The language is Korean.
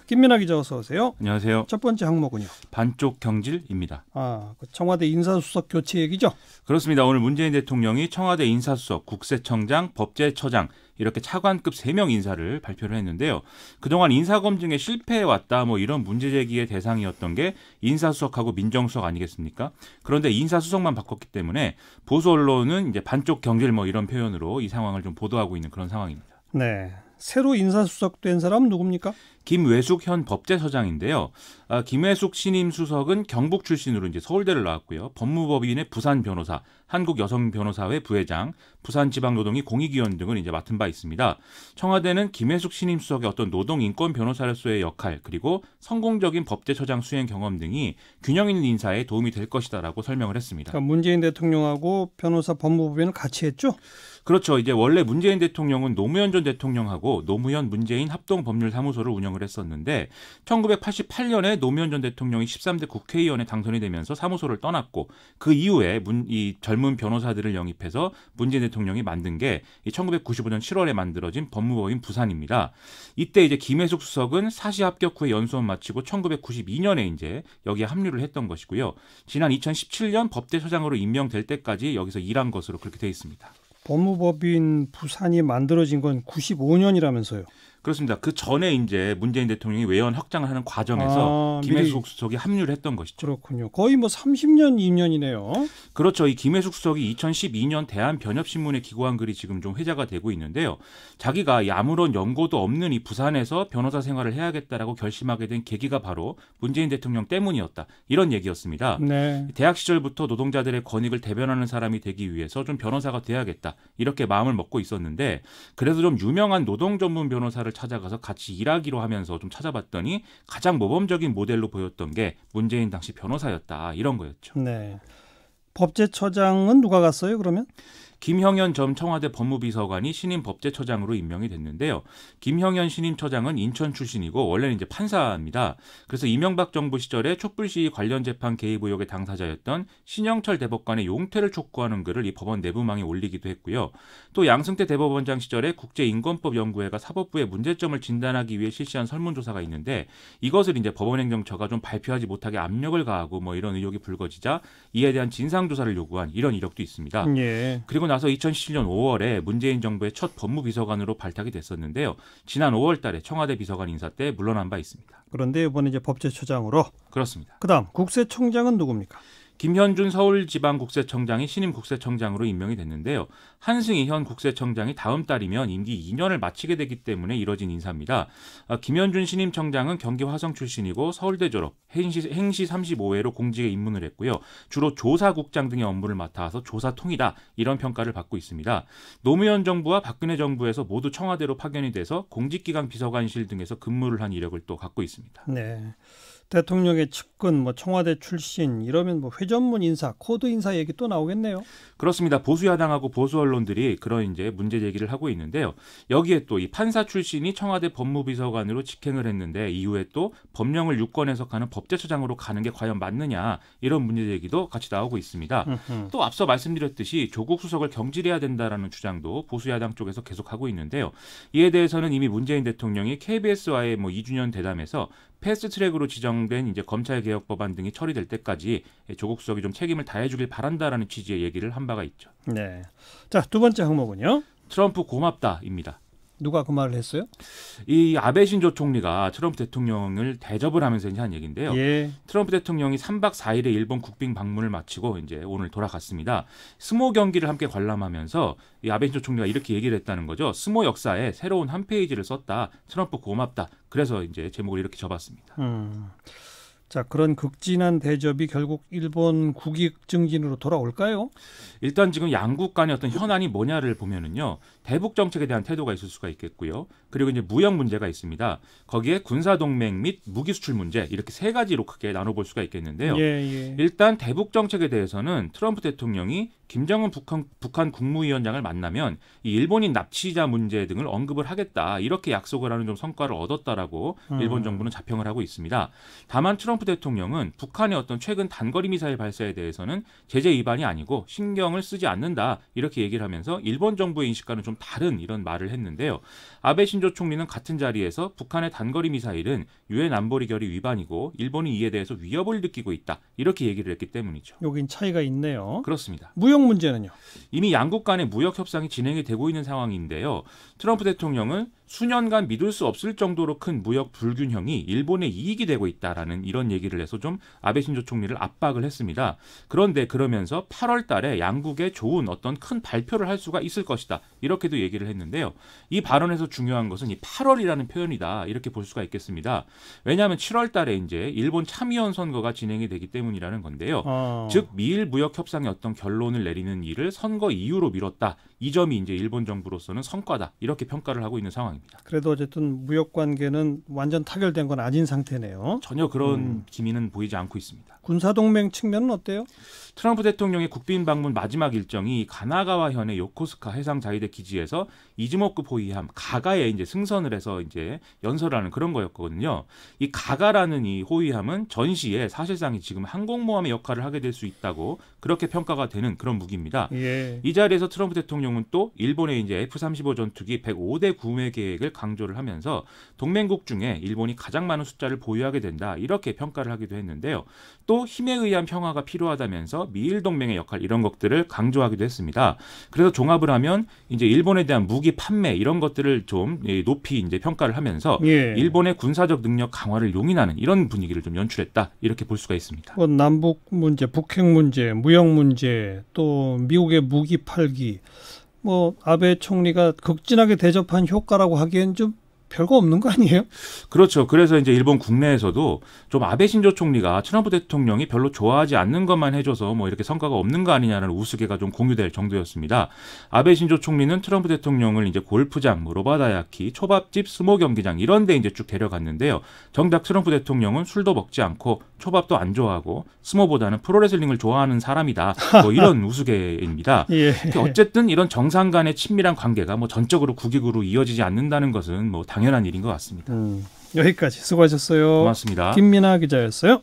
김민하 기자 어서 오세요. 안녕하세요. 첫 번째 항목은요. 반쪽 경질입니다. 청와대 인사수석 교체 얘기죠? 그렇습니다. 오늘 문재인 대통령이 청와대 인사수석, 국세청장, 법제처장 이렇게 차관급 3명 인사를 발표를 했는데요. 그동안 인사검증에 실패해왔다 이런 문제제기의 대상이었던 게 인사수석하고 민정수석 아니겠습니까? 그런데 인사수석만 바꿨기 때문에 보수 언론은 이제 반쪽 경질 이런 표현으로 이 상황을 좀 보도하고 있는 그런 상황입니다. 네. 새로 인사수석 된 사람 누굽니까? 김외숙 현 법제서장인데요. 김외숙 신임 수석은 경북 출신으로 이제 서울대를 나왔고요. 법무법인의 부산 변호사, 한국여성변호사회 부회장, 부산지방노동위 공익위원 등을 이제 맡은 바 있습니다. 청와대는 김외숙 신임 수석의 어떤 노동인권 변호사로서의 역할 그리고 성공적인 법제처장 수행 경험 등이 균형 있는 인사에 도움이 될 것이다라고 설명을 했습니다. 그러니까 문재인 대통령하고 변호사 법무법인을 같이 했죠? 그렇죠. 이제 원래 문재인 대통령은 노무현 전 대통령하고 노무현 문재인 합동법률사무소를 운영을 했었는데 1988년에 노무현 전 대통령이 13대 국회의원에 당선이 되면서 사무소를 떠났고 그 이후에 이 젊은 변호사들을 영입해서 문재인 대통령이 만든 게 1995년 7월에 만들어진 법무법인 부산입니다. 이때 이제 김혜숙 수석은 사시 합격 후에 연수원 마치고 1992년에 이제 여기에 합류를 했던 것이고요. 지난 2017년 법제처장으로 임명될 때까지 여기서 일한 것으로 그렇게 돼 있습니다. 법무법인 부산이 만들어진 건 95년이라면서요. 그렇습니다. 그 전에 이제 문재인 대통령이 외연 확장을 하는 과정에서 김혜숙 수석이 합류를 했던 것이죠. 그렇군요. 거의 30년 2년이네요. 그렇죠. 이 김혜숙 수석이 2012년 대한변협신문에 기고한 글이 지금 좀 회자가 되고 있는데요. 자기가 아무런 연고도 없는 이 부산에서 변호사 생활을 해야겠다라고 결심하게 된 계기가 바로 문재인 대통령 때문이었다. 이런 얘기였습니다. 네. 대학 시절부터 노동자들의 권익을 대변하는 사람이 되기 위해서 좀 변호사가 돼야겠다. 이렇게 마음을 먹고 있었는데 그래도 좀 유명한 노동 전문 변호사를 찾아가서 같이 일하기로 하면서 좀 찾아봤더니 가장 모범적인 모델로 보였던 게 문재인 당시 변호사였다. 이런 거였죠. 네. 법제처장은 누가 갔어요, 그러면? 김형현 전 청와대 법무비서관이 신임 법제처장으로 임명이 됐는데요. 김형현 신임 처장은 인천 출신이고 원래는 이제 판사입니다. 그래서 이명박 정부 시절에 촛불 시위 관련 재판 개입 의혹의 당사자였던 신영철 대법관의 용퇴를 촉구하는 글을 이 법원 내부망에 올리기도 했고요. 또 양승태 대법원장 시절에 국제인권법연구회가 사법부의 문제점을 진단하기 위해 실시한 설문조사가 있는데 이것을 이제 법원행정처가 좀 발표하지 못하게 압력을 가하고 이런 의혹이 불거지자 이에 대한 진상조사를 요구한 이런 이력도 있습니다. 예. 그리고 나서 2017년 5월에 문재인 정부의 첫 법무비서관으로 발탁이 됐었는데요. 지난 5월 달에 청와대 비서관 인사 때 물러난 바 있습니다. 그런데 이번에 이제 법제처장으로. 그렇습니다. 그다음 국세청장은 누굽니까? 김현준 서울지방국세청장이 신임 국세청장으로 임명이 됐는데요. 한승희 현 국세청장이 다음 달이면 임기 2년을 마치게 되기 때문에 이뤄진 인사입니다. 김현준 신임 청장은 경기 화성 출신이고 서울대 졸업, 행시 35회로 공직에 입문을 했고요. 주로 조사국장 등의 업무를 맡아서 조사통이다 이런 평가를 받고 있습니다. 노무현 정부와 박근혜 정부에서 모두 청와대로 파견이 돼서 공직기강 비서관실 등에서 근무를 한 이력을 또 갖고 있습니다. 네. 대통령의 측근, 청와대 출신 이러면 회전문 인사, 코드 인사 얘기 또 나오겠네요. 그렇습니다. 보수 야당하고 보수 언론들이 그런 이제 문제 제기를 하고 있는데요. 여기에 또 이 판사 출신이 청와대 법무비서관으로 직행을 했는데 이후에 또 법령을 유권 해석하는 법제처장으로 가는 게 과연 맞느냐 이런 문제 제기도 같이 나오고 있습니다. 또 앞서 말씀드렸듯이 조국 수석을 경질해야 된다라는 주장도 보수 야당 쪽에서 계속하고 있는데요. 이에 대해서는 이미 문재인 대통령이 KBS와의 2주년 대담에서 패스트트랙으로 지정된 이제 검찰개혁 법안 등이 처리될 때까지 조국 수석이 좀 책임을 다해주길 바란다라는 취지의 얘기를 한 바가 있죠. 네. 자, 두 번째 항목은요. 트럼프 고맙다입니다. 누가 그 말을 했어요? 이 아베 신조 총리가 트럼프 대통령을 대접을 하면서 이제 한 얘기인데요. 예. 트럼프 대통령이 3박 4일의 일본 국빈 방문을 마치고 이제 오늘 돌아갔습니다. 스모 경기를 함께 관람하면서 이 아베 신조 총리가 이렇게 얘기를 했다는 거죠. 스모 역사에 새로운 한 페이지를 썼다. 트럼프 고맙다. 그래서 이제 제목을 이렇게 접었습니다. 자, 그런 극진한 대접이 결국 일본 국익 증진으로 돌아올까요? 일단 지금 양국 간의 어떤 현안이 뭐냐를 보면은요. 대북 정책에 대한 태도가 있을 수가 있겠고요. 그리고 이제 무역 문제가 있습니다. 거기에 군사 동맹 및 무기 수출 문제 이렇게 세 가지로 크게 나눠볼 수가 있겠는데요. 예. 일단 대북 정책에 대해서는 트럼프 대통령이 김정은 북한 국무위원장을 만나면 이 일본인 납치자 문제 등을 언급을 하겠다 이렇게 약속을 하는 좀 성과를 얻었다라고 일본 정부는 자평을 하고 있습니다. 다만 트럼프 대통령은 북한의 어떤 최근 단거리 미사일 발사에 대해서는 제재 위반이 아니고 신경을 쓰지 않는다 이렇게 얘기를 하면서 일본 정부의 인식과는 좀 다른 이런 말을 했는데요. 아베 신조 신조 총리는 같은 자리에서 북한의 단거리 미사일은 유엔 안보리 결의 위반이고 일본이 이에 대해서 위협을 느끼고 있다. 이렇게 얘기를 했기 때문이죠. 여긴 차이가 있네요. 그렇습니다. 무역 문제는요? 이미 양국 간의 무역 협상이 진행이 되고 있는 상황인데요. 트럼프 대통령은 수년간 믿을 수 없을 정도로 큰 무역 불균형이 일본의 이익이 되고 있다라는 이런 얘기를 해서 좀 아베 신조 총리를 압박을 했습니다. 그런데 그러면서 8월 달에 양국에 좋은 어떤 큰 발표를 할 수가 있을 것이다. 이렇게도 얘기를 했는데요. 이 발언에서 중요한 것은 이 8월이라는 표현이다. 이렇게 볼 수가 있겠습니다. 왜냐하면 7월 달에 이제 일본 참의원 선거가 진행이 되기 때문이라는 건데요. 즉 미일 무역 협상의 어떤 결론을 내리는 일을 선거 이후로 미뤘다. 이 점이 이제 일본 정부로서는 성과다. 이렇게 평가를 하고 있는 상황입니다. 그래도 어쨌든 무역 관계는 완전 타결된 건 아닌 상태네요. 전혀 그런 기미는 보이지 않고 있습니다. 군사동맹 측면은 어때요? 트럼프 대통령의 국빈 방문 마지막 일정이 가나가와현의 요코스카 해상자위대 기지에서 이즈모급 호위함 가가에 이제 승선을 해서 이제 연설을 하는 그런 거였거든요. 이 가가라는 이 호위함은 전시에 사실상 지금 항공모함의 역할을 하게 될 수 있다고 그렇게 평가가 되는 그런 무기입니다. 예. 이 자리에서 트럼프 대통령은 또 일본의 이제 F-35 전투기 105대 구매 계획을 강조를 하면서 동맹국 중에 일본이 가장 많은 숫자를 보유하게 된다 이렇게 평가를 하기도 했는데요. 또 힘에 의한 평화가 필요하다면서 미일 동맹의 역할 이런 것들을 강조하기도 했습니다. 그래서 종합을 하면 이제 일본에 대한 무기 판매 이런 것들을 좀 높이 이제 평가를 하면서 일본의 군사적 능력 강화를 용인하는 이런 분위기를 좀 연출했다 이렇게 볼 수가 있습니다. 뭐 남북 문제, 북핵 문제, 무역 문제, 또 미국의 무기 팔기, 뭐 아베 총리가 극진하게 대접한 효과라고 하기엔 좀 별거 없는 거 아니에요? 그렇죠. 그래서 이제 일본 국내에서도 좀 아베 신조 총리가 트럼프 대통령이 별로 좋아하지 않는 것만 해줘서 뭐 이렇게 성과가 없는 거 아니냐는 우스개가 좀 공유될 정도였습니다. 아베 신조 총리는 트럼프 대통령을 이제 골프장, 뭐 로바다야키, 초밥집, 스모 경기장 이런 데 이제 쭉 데려갔는데요. 정작 트럼프 대통령은 술도 먹지 않고 초밥도 안 좋아하고 스모보다는 프로레슬링을 좋아하는 사람이다. 뭐 이런 우스개입니다. 예. 어쨌든 이런 정상 간의 친밀한 관계가 뭐 전적으로 국익으로 이어지지 않는다는 것은 뭐 당연한 일인 것 같습니다. 여기까지 수고하셨어요. 고맙습니다. 김민아 기자였어요.